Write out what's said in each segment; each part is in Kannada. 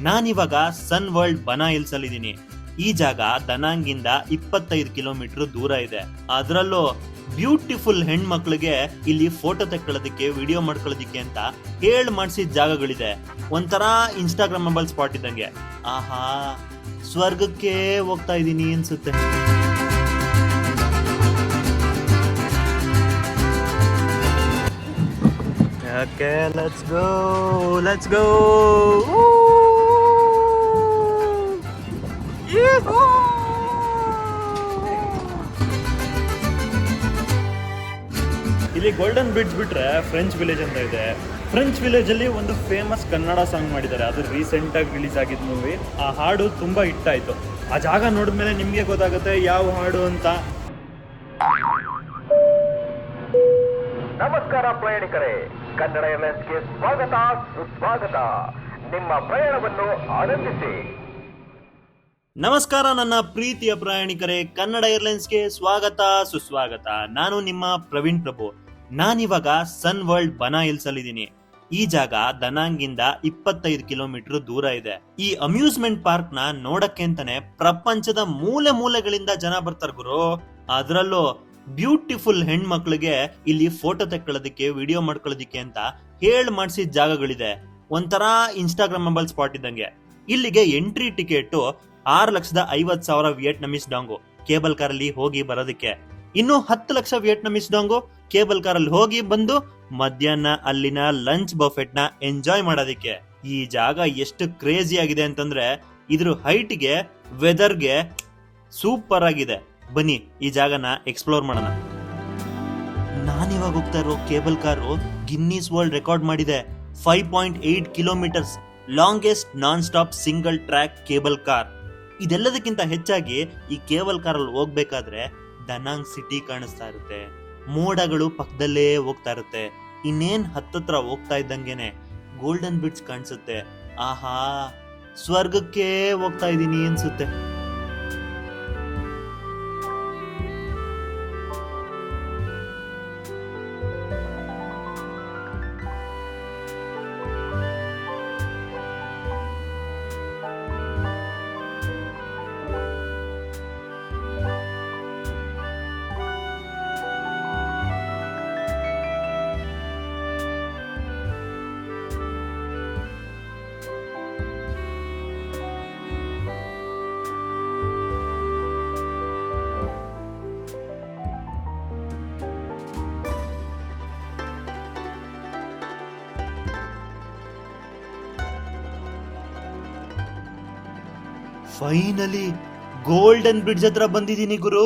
ನಾನಿವಾಗ ಸನ್ ವರ್ಲ್ಡ್ ಬನಾ ಹಿಲ್ಸ್ ಅಲ್ಲಿ ಇದೀನಿ. ಈ ಜಾಗ ದನಾಂಗಿಂದ 25 ಕಿಲೋಮೀಟರ್ ದೂರ ಇದೆ. ಅದರಲ್ಲೂ ಬ್ಯೂಟಿಫುಲ್ ಹೆಣ್ಮಕ್ಳಿಗೆ ಇಲ್ಲಿ ಫೋಟೋ ತೆಕ್ಕೊಳ್ಳೋದಕ್ಕೆ, ವಿಡಿಯೋ ಮಾಡ್ಕೊಳ್ಳೋದಕ್ಕೆ ಅಂತ ಮಾಡಿಸಿದ ಜಾಗಗಳಿದೆ. ಒಂಥರ ಇನ್ಸ್ಟಾಗ್ರಾಮಬಲ್ ಸ್ಪಾಟ್ ಇದ್ದಂಗೆ. ಆಹಾ, ಸ್ವರ್ಗಕ್ಕೆ ಹೋಗ್ತಾ ಇದೀನಿ ಅನ್ಸುತ್ತೆ. Okay, let's go. ಇಲ್ಲಿ ಗೋಲ್ಡನ್ ಬ್ರಿಡ್ಜ್ ಬಿಟ್ರೆ ಫ್ರೆಂಚ್ ವಿಲೇಜ್ ಅಂತ ಇದೆ. ಫ್ರೆಂಚ್ ವಿಲೇಜ್ ಅಲ್ಲಿ ಒಂದು ಫೇಮಸ್ ಕನ್ನಡ ಸಾಂಗ್ ಮಾಡಿದ್ದಾರೆ. ಅದು ರೀಸೆಂಟ್ ಆಗಿ ರಿಲೀಸ್ ಆಗಿದ್ದ ಮೂವಿ. ಆ ಹಾಡು ತುಂಬಾ ಹಿಟ್ ಆಯ್ತು. ಆ ಜಾಗ ನೋಡಿದ್ಮೇಲೆ ನಿಮ್ಗೆ ಗೊತ್ತಾಗುತ್ತೆ ಯಾವ ಹಾಡು ಅಂತ. ನಮಸ್ಕಾರ ಪ್ರಯಾಣಿಕರೇ, ಕನ್ನಡ ಏರ್ಲೈನ್ಸ್ಗೆ ಸ್ವಾಗತ, ಸುಸ್ವಾಗತ. ನಿಮ್ಮ ಪ್ರಯಾಣವನ್ನು ಆನಂದಿಸಿ. ನಮಸ್ಕಾರ ನನ್ನ ಪ್ರೀತಿಯ ಪ್ರಯಾಣಿಕರೇ, ಕನ್ನಡ ಏರ್ಲೈನ್ಸ್ಗೆ ಸ್ವಾಗತ, ಸುಸ್ವಾಗತ. ನಾನು ನಿಮ್ಮ ಪ್ರವೀಣ್ ಪ್ರಭು. ನಾನಿವಾಗ ಸನ್ ವರ್ಲ್ಡ್ ಬನಾ ಹಿಲ್ಸ್ ಅಲ್ಲಿ ಇದೀನಿ. ಈ ಜಾಗ ದನಾಂಗಿಂದ 25 ಕಿಲೋಮೀಟರ್ ದೂರ ಇದೆ. ಈ ಅಮ್ಯೂಸ್ಮೆಂಟ್ ಪಾರ್ಕ್ ನ ನೋಡಕ್ಕೆ ಅಂತಾನೆ ಪ್ರಪಂಚದ ಮೂಲೆ ಮೂಲೆಗಳಿಂದ ಜನ ಬರ್ತಾರೆ ಗುರು. ಅದರಲ್ಲೂ ಬ್ಯೂಟಿಫುಲ್ ಹೆಣ್ಮಕ್ಳಿಗೆ ಇಲ್ಲಿ ಫೋಟೋ ತೆಕ್ಕೊಳ್ಳೋದಕ್ಕೆ, ವಿಡಿಯೋ ಮಾಡ್ಕೊಳ್ಳೋದಕ್ಕೆ ಅಂತ ಮಾಡಿಸಿದ ಜಾಗಗಳಿದೆ. ಒಂಥರ ಇನ್ಸ್ಟಾಗ್ರಾಮಬಲ್ ಸ್ಪಾಟ್ ಇದ್ದಂಗೆ. ಇಲ್ಲಿಗೆ ಎಂಟ್ರಿ ಟಿಕೆಟ್ 6,50,000 ವಿಯೆಟ್ನಾಮೀಸ್ ಡಾಂಗು ಕೇಬಲ್ ಕಾರಲ್ಲಿ ಹೋಗಿ ಬರೋದಕ್ಕೆ. ಇನ್ನು 10 ಲಕ್ಷ ವಿಯೆಟ್ನಾಮೀಸ್ ಡಾಂಗು ಕೇಬಲ್ ಕಾರಲ್ಲಿ ಹೋಗಿ ಬಂದು ಮಧ್ಯಾಹ್ನ ಅಲ್ಲಿನ ಲಂಚ್ ಬಫೆಟ್ ನ ಎಂಜಾಯ್ ಮಾಡೋದಕ್ಕೆ. ಈ ಜಾಗ ಎಷ್ಟು ಕ್ರೇಜಿ ಆಗಿದೆ ಅಂತಂದ್ರೆ ಇದ್ರ ಹೈಟ್ಗೆ, ವೆದರ್ಗೆ ಸೂಪರ್ ಆಗಿದೆ. ಬನ್ನಿ ಈ ಜಾಗನ ಎಕ್ಸ್ಪ್ಲೋರ್ ಮಾಡೋಣ. ನಾನಿವಾಗ ಹೋಗ್ತಾ ಇರೋ cable car Guinness world record ಮಾಡಿದೆ. 5.8 kilometres longest non stop single track cable car. ಇದೆಲ್ಲದಕ್ಕಿಂತ ಹೆಚ್ಚಾಗಿ ಈ ಕೇಬಲ್ ಕಾರಲ್ಲಿ ಹೋಗ್ಬೇಕಾದ್ರೆ ದನಾಂಗ್ ಸಿಟಿ ಕಾಣಿಸ್ತಾ ಇರುತ್ತೆ. ಮೋಡಗಳು ಪಕ್ಕದಲ್ಲೇ ಹೋಗ್ತಾ ಇರುತ್ತೆ. ಇನ್ನೇನ್ ಹತ್ತತ್ರ ಹೋಗ್ತಾ ಇದ್ದಂಗೆನೆ ಗೋಲ್ಡನ್ ಬ್ರಿಡ್ಜ್ ಕಾಣಿಸುತ್ತೆ. ಆಹಾ, ಸ್ವರ್ಗಕ್ಕೆ ಹೋಗ್ತಾ ಇದೀನಿ ಅನ್ಸುತ್ತೆ. ಫೈನಲಿ ಗೋಲ್ಡನ್ ಬ್ರಿಡ್ಜ್ ಹತ್ರ ಬಂದಿದ್ದೀನಿ ಗುರು.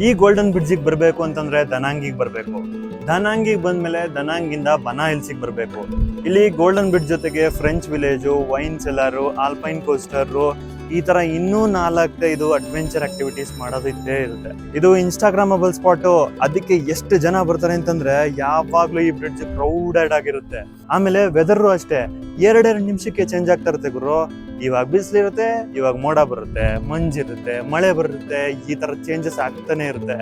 ಈ ಗೋಲ್ಡನ್ ಬ್ರಿಡ್ಜಿಗೆ ಬರಬೇಕು ಅಂತಂದ್ರೆ ದನಾಂಗಿಗೆ ಬರಬೇಕು. ದನಾಂಗಿಗೆ ಬಂದ್ಮೇಲೆ ದನಾಂಗಿಂದ ಬನಾ ಹಿಲ್ಸಿಗೆ ಬರಬೇಕು. ಇಲ್ಲಿ ಗೋಲ್ಡನ್ ಬ್ರಿಡ್ಜ್ ಜೊತೆಗೆ French village, wine seller, alpine ಕೋಸ್ಟರು, ಈ ತರ ಇನ್ನೂ 4-5 ಅಡ್ವೆಂಚರ್ ಆಕ್ಟಿವಿಟೀಸ್ ಮಾಡೋದು ಇದ್ದೇ ಇರುತ್ತೆ. ಇದು ಇನ್ಸ್ಟಾಗ್ರಾಮಬಲ್ ಸ್ಪಾಟು. ಅದಕ್ಕೆ ಎಷ್ಟು ಜನ ಬರ್ತಾರೆ ಅಂತಂದ್ರೆ ಯಾವಾಗ್ಲೂ ಈ ಬ್ರಿಡ್ಜ್ ಕ್ರೌಡೆಡ್ ಆಗಿರುತ್ತೆ. ಆಮೇಲೆ ವೆದರ್ ಅಷ್ಟೇ 2 ನಿಮಿಷಕ್ಕೆ ಚೇಂಜ್ ಆಗ್ತಾ ಇರುತ್ತೆ ಗುರು. ಇವಾಗ ಬಿಸಿಲಿರುತ್ತೆ, ಇವಾಗ ಮೋಡ ಬರುತ್ತೆ, ಮಂಜಿರುತ್ತೆ, ಮಳೆ ಬರುತ್ತೆ. ಈ ತರ ಚೇಂಜಸ್ ಆಗ್ತಾನೆ ಇರುತ್ತೆ.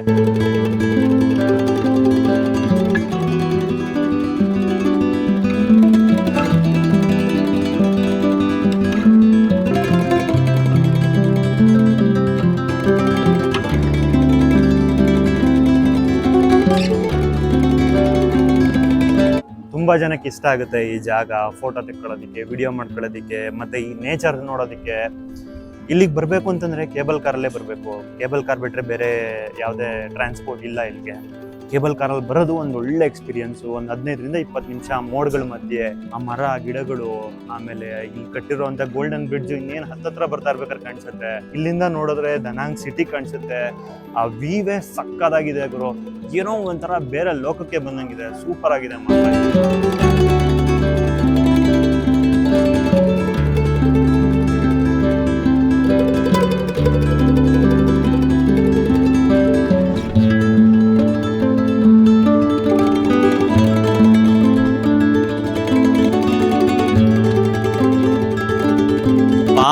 ತುಂಬಾ ಜನಕ್ಕೆ ಇಷ್ಟ ಆಗುತ್ತೆ ಈ ಜಾಗ. ಫೋಟೋ ತೆಕ್ಕೊಳ್ಳೋದಿಕ್ಕೆ, ವಿಡಿಯೋ ಮಾಡ್ಕೊಳ್ಳೋದಿಕ್ಕೆ, ಮತ್ತೆ ಈ ನೇಚರ್ ನೋಡೋದಿಕ್ಕೆ. ಇಲ್ಲಿಗೆ ಬರಬೇಕು ಅಂತಂದ್ರೆ ಕೇಬಲ್ ಕಾರಲ್ಲೇ ಬರಬೇಕು. ಕೇಬಲ್ ಕಾರ್ ಬಿಟ್ರೆ ಬೇರೆ ಯಾವುದೇ ಟ್ರಾನ್ಸ್ಪೋರ್ಟ್ ಇಲ್ಲ ಇಲ್ಲಿಗೆ. ಕೇಬಲ್ ಕಾರಲ್ಲಿ ಬರೋದು ಒಂದು ಒಳ್ಳೆ ಎಕ್ಸ್ಪೀರಿಯನ್ಸು. ಒಂದು 15ರಿಂದ 20 ನಿಮಿಷ ಮೋಡ್ಗಳ ಮಧ್ಯೆ ಆ ಮರ ಗಿಡಗಳು, ಆಮೇಲೆ ಇಲ್ಲಿ ಕಟ್ಟಿರುವಂತ ಗೋಲ್ಡನ್ ಬ್ರಿಡ್ಜ್ ಇನ್ನೇನು ಹತ್ತತ್ರ ಬರ್ತಾ ಇರ್ಬೇಕಾದ್ರೆ ಕಾಣಿಸುತ್ತೆ. ಇಲ್ಲಿಂದ ನೋಡಿದ್ರೆ ದನಾಂಗ್ ಸಿಟಿ ಕಾಣಿಸುತ್ತೆ. ಆ ವೀವೇ ಸಕ್ಕದಾಗಿದೆ ಗುರು. ಏನೋ ಒಂಥರ ಬೇರೆ ಲೋಕಕ್ಕೆ ಬಂದಂಗಿದೆ. ಸೂಪರ್ ಆಗಿದೆ ಮಾತ್ರ.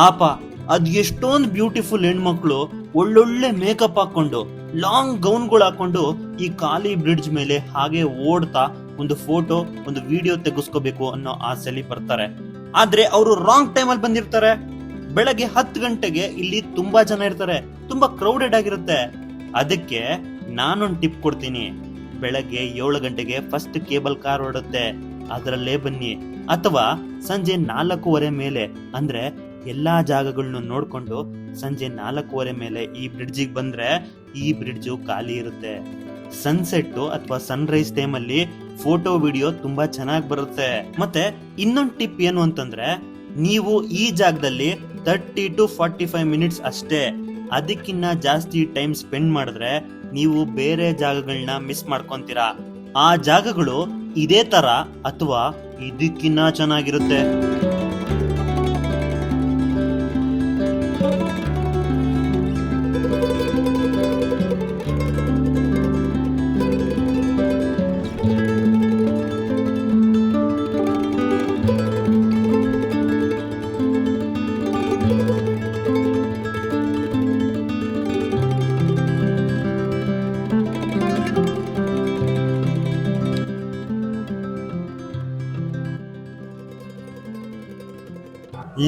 ಪಾಪ ಅದ್ ಎಷ್ಟೊಂದು ಬ್ಯೂಟಿಫುಲ್ ಹೆಣ್ಮಕ್ಳು ಒಳ್ಳೊಳ್ಳೆ ಮೇಕಪ್ ಹಾಕೊಂಡು ಲಾಂಗ್ ಗೌನ್ಗಳು ಹಾಕೊಂಡು ಈ ಖಾಲಿ ಬ್ರಿಡ್ಜ್ ಮೇಲೆ ಹಾಗೆ ಓಡ್ತಾ ಒಂದು ಫೋಟೋ ಒಂದು ವಿಡಿಯೋ ತೆಗೆಸ್ಕೋಬೇಕು ಅನ್ನೋ ಆಸೆಲಿ ಬರ್ತಾರೆ. ಆದ್ರೆ ಅವರು ರಾಂಗ್ ಟೈಮ್ ಅಲ್ಲಿ ಬಂದಿರ್ತಾರೆ. ಬೆಳಗ್ಗೆ 10 ಗಂಟೆಗೆ ಇಲ್ಲಿ ತುಂಬಾ ಜನ ಇರ್ತಾರೆ, ತುಂಬಾ ಕ್ರೌಡೆಡ್ ಆಗಿರುತ್ತೆ. ಅದಕ್ಕೆ ನಾನೊಂದು ಟಿಪ್ ಕೊಡ್ತೀನಿ. ಬೆಳಗ್ಗೆ 7 ಗಂಟೆಗೆ ಫಸ್ಟ್ ಕೇಬಲ್ ಕಾರ್ ಹೊರಡುತ್ತೆ, ಅದರಲ್ಲೇ ಬನ್ನಿ. ಅಥವಾ ಸಂಜೆ 4:15 ಮೇಲೆ, ಅಂದ್ರೆ ಎಲ್ಲಾ ಜಾಗಗಳನ್ನ ನೋಡ್ಕೊಂಡು ಸಂಜೆ 4:15 ಮೇಲೆ ಈ ಬ್ರಿಡ್ಜಿಗೆ ಬಂದ್ರೆ ಈ ಬ್ರಿಡ್ಜು ಖಾಲಿ ಇರುತ್ತೆ. ಸನ್ಸೆಟ್ ಅಥವಾ ಸನ್ರೈಸ್ ಟೈಮ್ ಅಲ್ಲಿ ಫೋಟೋ ವಿಡಿಯೋ ತುಂಬಾ ಚೆನ್ನಾಗಿ ಬರುತ್ತೆ. ಮತ್ತೆ ಇನ್ನೊಂದು ಟಿಪ್ ಏನು ಅಂತಂದ್ರೆ, ನೀವು ಈ ಜಾಗದಲ್ಲಿ 30 to 45 ಮಿನಿಟ್ಸ್ ಅಷ್ಟೇ. ಅದಕ್ಕಿನ್ನ ಜಾಸ್ತಿ ಟೈಮ್ ಸ್ಪೆಂಡ್ ಮಾಡಿದ್ರೆ ನೀವು ಬೇರೆ ಜಾಗಗಳನ್ನ ಮಿಸ್ ಮಾಡ್ಕೊಂತೀರಾ. ಆ ಜಾಗಗಳು ಇದೇ ತರ ಅಥವಾ ಇದಕ್ಕಿನ್ನ ಚೆನ್ನಾಗಿರುತ್ತೆ.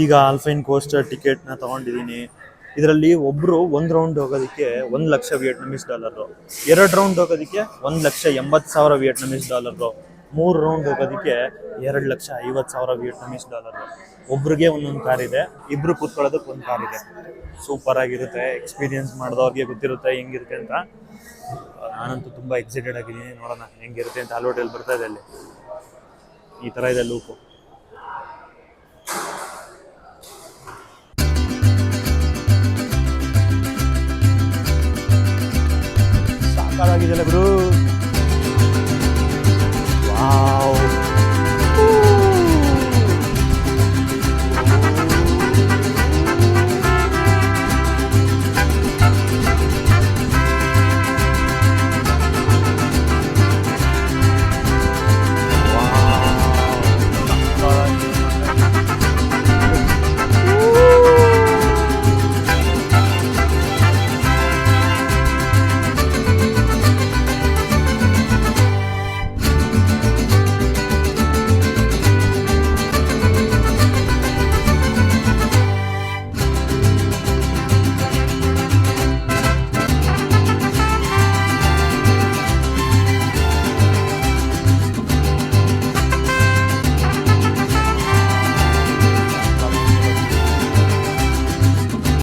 ಈಗ ಆಲ್ಫೈನ್ ಕೋಸ್ಟರ್ ಟಿಕೆಟ್ ನ ತಗೊಂಡಿದ್ದೀನಿ. ಇದರಲ್ಲಿ ಒಬ್ರು 1 ರೌಂಡ್ ಹೋಗೋದಕ್ಕೆ $1,00,000 ವಿಯೆಟ್ನಾಮೀಸ್, 2 ರೌಂಡ್ ಹೋಗೋದಕ್ಕೆ $1,80,000 ವಿಯೆಟ್ನಾಮೀಸ್, 3 ರೌಂಡ್ ಹೋಗೋದಕ್ಕೆ $2,50,000 ವಿಯೆಟ್ನಾಮೀಸ್. ಒಬ್ರಿಗೆ ಒಂದೊಂದು ಕಾರ್ ಇದೆ, ಇಬ್ರು ಕೂತ್ಕೊಳ್ಳೋದಕ್ಕೆ ಒಂದು ಕಾರ್ ಇದೆ. ಸೂಪರ್ ಆಗಿರುತ್ತೆ. ಎಕ್ಸ್ಪೀರಿಯನ್ಸ್ ಮಾಡಿದವ್ರಿಗೆ ಗೊತ್ತಿರುತ್ತೆ ಹೆಂಗಿರುತ್ತೆ ಅಂತ. ನಾನಂತೂ ತುಂಬಾ ಎಕ್ಸೈಟೆಡ್ ಆಗಿದ್ದೀನಿ. ನೋಡೋಣ ಹೆಂಗಿರುತ್ತೆ ಅಂತ. ಹೋಟೆಲ್ ಬರ್ತಾ ಇದೆ, ಅಲ್ಲಿ ಈ ತರ ಇದೆ ಲೂಕು. ಸಾಕಾಗಿದೆಯಲ್ಲ ಗುರು. ವಾವ್,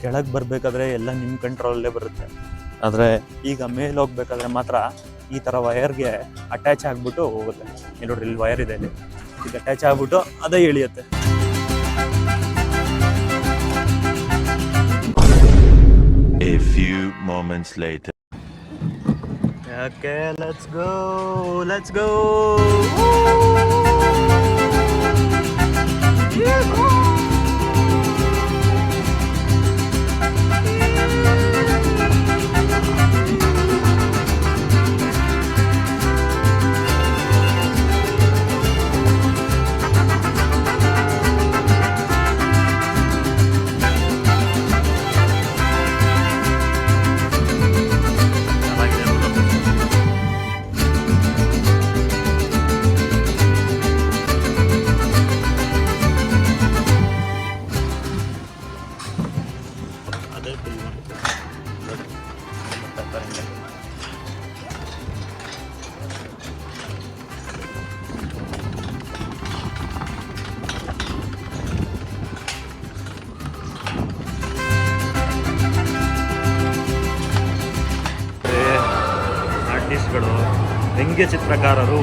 ಕೆಳಗೆ ಬರಬೇಕಾದ್ರೆ ಎಲ್ಲ ನಿಮ್ಮ ಕಂಟ್ರೋಲಲ್ಲೇ ಬರುತ್ತೆ. ಆದರೆ ಈಗ ಮೇಲೆ ಹೋಗ್ಬೇಕಾದ್ರೆ ಮಾತ್ರ ಈ ಥರ ವಯರ್ಗೆ ಅಟ್ಯಾಚ್ ಆಗಿಬಿಟ್ಟು ಹೋಗುತ್ತೆ. ಇಲ್ಲಿ ನೋಡ್ರಿ, ಇಲ್ಲಿ ವಯರ್ ಇದೆ, ಇಲ್ಲಿ ಈಗ ಅಟ್ಯಾಚ್ ಆಗಿಬಿಟ್ಟು ಅದೇ ಇಳಿಯುತ್ತೆ. A few moments later. Okay, let's go. Let's go. ಆರ್ಟಿಸ್ಟ್ಗಳು, ವ್ಯಂಗ್ಯ ಚಿತ್ರಕಾರರು,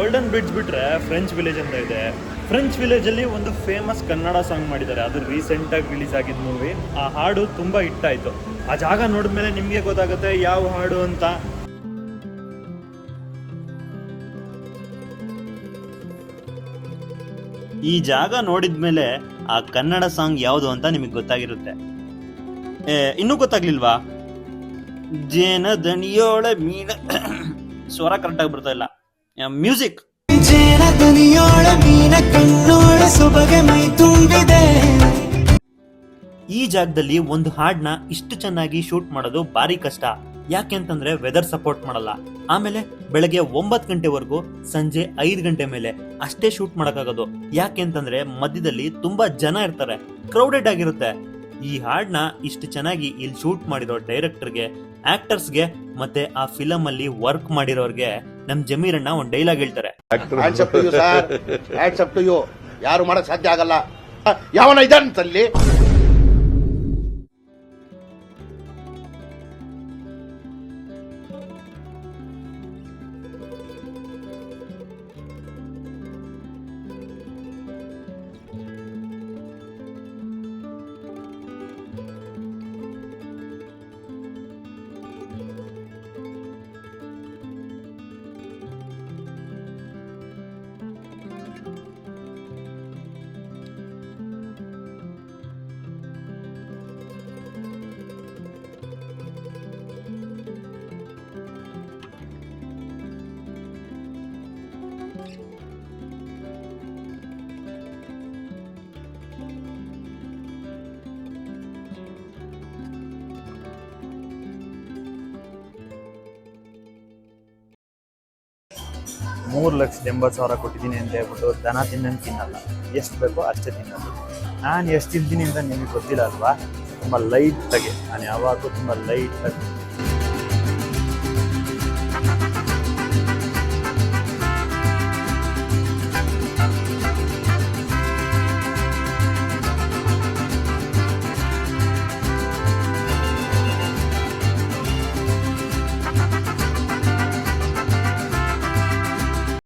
ಗೋಲ್ಡನ್ ಬ್ರಿಡ್ಜ್ ಬಿಟ್ರೆ ಫ್ರೆಂಚ್ ವಿಲೇಜ್ ಅಂತ ಇದೆ. ಫ್ರೆಂಚ್ ವಿಲೇಜ್ ಅಲ್ಲಿ ಒಂದು ಫೇಮಸ್ ಕನ್ನಡ ಸಾಂಗ್ ಮಾಡಿದ್ದಾರೆ. ಅದು ರೀಸೆಂಟ್ ಆಗಿ ರಿಲೀಸ್ ಆಗಿದ್ದ ಮೂವಿ. ಆ ಹಾಡು ತುಂಬಾ ಹಿಟ್ ಆಯ್ತು. ಆ ಜಾಗ ನೋಡಿದ್ಮೇಲೆ ನಿಮ್ಗೆ ಗೊತ್ತಾಗುತ್ತೆ ಯಾವ ಹಾಡು ಅಂತ. ಈ ಜಾಗ ನೋಡಿದ್ಮೇಲೆ ಆ ಕನ್ನಡ ಸಾಂಗ್ ಯಾವುದು ಅಂತ ನಿಮಗೆ ಗೊತ್ತಾಗಿರುತ್ತೆ. ಇನ್ನೂ ಗೊತ್ತಾಗ್ಲಿಲ್ವಾ? ಜೇನ ದನಿಯೋಳ ಮೀನ ಸ್ವರ ಕರೆಕ್ಟಾಗಿ ಬರ್ತಾ ಇಲ್ಲ. ಮ್ಯೂಸಿಕ್. ಈ ಜಾಗದಲ್ಲಿ ಒಂದು ಹಾಡನ್ನ ಇಷ್ಟು ಚೆನ್ನಾಗಿ ಶೂಟ್ ಮಾಡೋದು ಭಾರಿ ಕಷ್ಟ. ಯಾಕೆ ಅಂತಂದ್ರೆ ವೆದರ್ ಸಪೋರ್ಟ್ ಮಾಡಲ್ಲ. ಆಮೇಲೆ ಬೆಳಗ್ಗೆ 9 ಗಂಟೆವರೆಗೂ ಸಂಜೆ 5 ಗಂಟೆ ಮೇಲೆ ಅಷ್ಟೇ ಶೂಟ್ ಮಾಡಕ್ಕಾಗೋದು. ಯಾಕೆ ಅಂತಂದ್ರೆ ಮಧ್ಯದಲ್ಲಿ ತುಂಬಾ ಜನ ಇರ್ತಾರೆ, ಕ್ರೌಡೆಡ್ ಆಗಿರುತ್ತೆ. ಈ ಹಾಡನ್ನ ಇಷ್ಟು ಚೆನ್ನಾಗಿ ಇಲ್ಲಿ ಶೂಟ್ ಮಾಡಿರೋ ಡೈರೆಕ್ಟರ್ಗೆ, ಆಕ್ಟರ್ಸ್ಗೆ ಮತ್ತೆ ಆ ಫಿಲಮ್ ಅಲ್ಲಿ ವರ್ಕ್ ಮಾಡಿರೋರ್ಗೆ ನಮ್ ಜಮೀರಣ್ಣ ಒಂದ್ ಡೈಲಾಗ್ ಹೇಳ್ತಾರೆ. ಯಾರು ಮಾಡಕ್ ಸಾಧ್ಯ ಆಗಲ್ಲ. ಯಾವನ ಇದಂತಲ್ಲಿ 3,80,000 ಕೊಟ್ಟಿದ್ದೀನಿ ಅಂತ ಹೇಳ್ಬಿಟ್ಟು ದನ ತಿನ್ನಂಗೆ ತಿನ್ನಲ್ಲ. ಎಷ್ಟು ಬೇಕೋ ಅಷ್ಟೇ ತಿನ್ನೋದು. ನಾನು ಎಷ್ಟು ತಿಂತೀನಿ ಅಂತ ನಿಮಗೆ ಗೊತ್ತಿಲ್ಲ ಅಲ್ವಾ? ತುಂಬ ಲೈಟಾಗಿ, ನಾನು ಯಾವಾಗಲೂ ತುಂಬ ಲೈಟಾಗಿ